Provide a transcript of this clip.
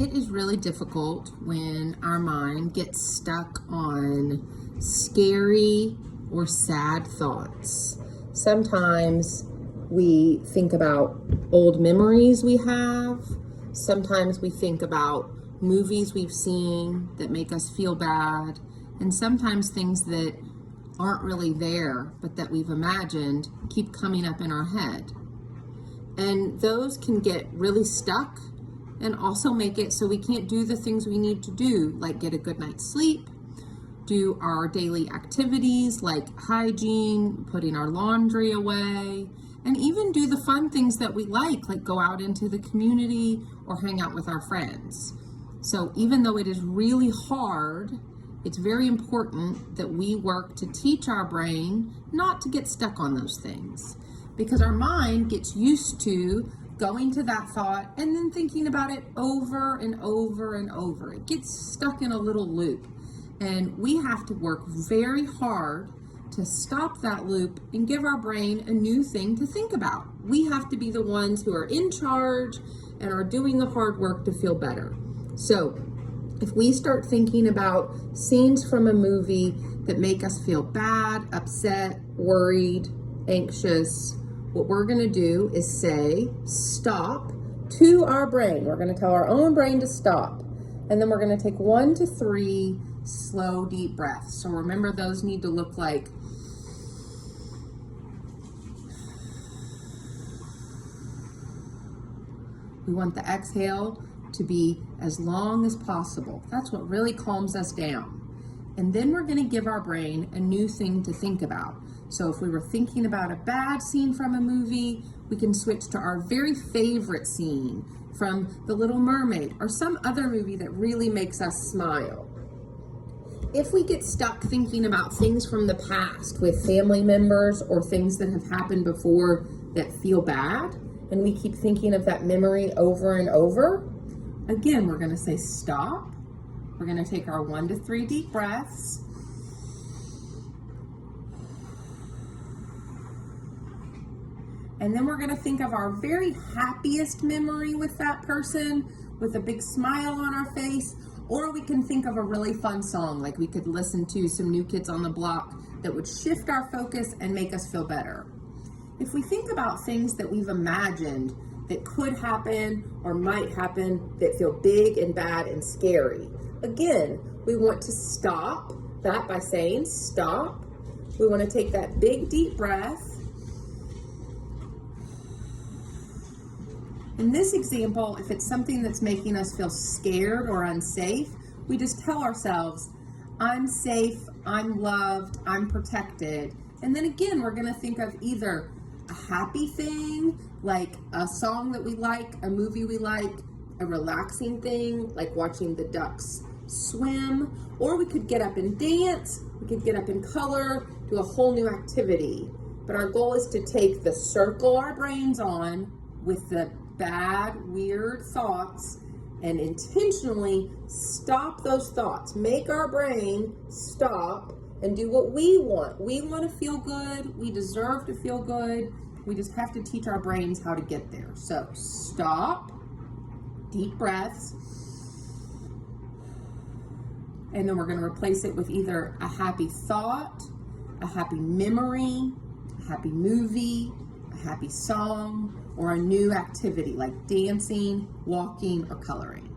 It is really difficult when our mind gets stuck on scary or sad thoughts. Sometimes we think about old memories we have. Sometimes we think about movies we've seen that make us feel bad. And sometimes things that aren't really there, but that we've imagined keep coming up in our head. And those can get really stuck and also make it so we can't do the things we need to do, like get a good night's sleep, do our daily activities like hygiene, putting our laundry away, and even do the fun things that we like go out into the community or hang out with our friends. So even though it is really hard, it's very important that we work to teach our brain not to get stuck on those things, because our mind gets used to going to that thought and then thinking about it over and over and over. It gets stuck in a little loop, and we have to work very hard to stop that loop and give our brain a new thing to think about. We have to be the ones who are in charge and are doing the hard work to feel better. So if we start thinking about scenes from a movie that make us feel bad, upset, worried, anxious, what we're going to do is say stop to our brain. We're going to tell our own brain to stop. And then we're going to take 1 to 3 slow, deep breaths. So remember, those need to look like we want the exhale to be as long as possible. That's what really calms us down. And then we're going to give our brain a new thing to think about. So if we were thinking about a bad scene from a movie, we can switch to our very favorite scene from The Little Mermaid or some other movie that really makes us smile. If we get stuck thinking about things from the past with family members or things that have happened before that feel bad, and we keep thinking of that memory over and over, again, we're going to say stop. We're going to take our 1 to 3 deep breaths. And then we're going to think of our very happiest memory with that person with a big smile on our face. Or we can think of a really fun song, like we could listen to some New Kids on the Block that would shift our focus and make us feel better. If we think about things that we've imagined that could happen or might happen that feel big and bad and scary, again, we want to stop that by saying stop. We want to take that big deep breath. In this example, if it's something that's making us feel scared or unsafe, we just tell ourselves, I'm safe, I'm loved, I'm protected. And then again, we're going to think of either a happy thing, like a song that we like, a movie we like, a relaxing thing, like watching the ducks swim, or we could get up and dance, we could get up and color, do a whole new activity. But our goal is to take the circle our brains on with the bad, weird thoughts and intentionally stop those thoughts. Make our brain stop and do what we want. We want to feel good. We deserve to feel good. We just have to teach our brains how to get there. So stop, deep breaths, and then we're going to replace it with either a happy thought, a happy memory, a happy movie, a happy song, or a new activity like dancing, walking, or coloring.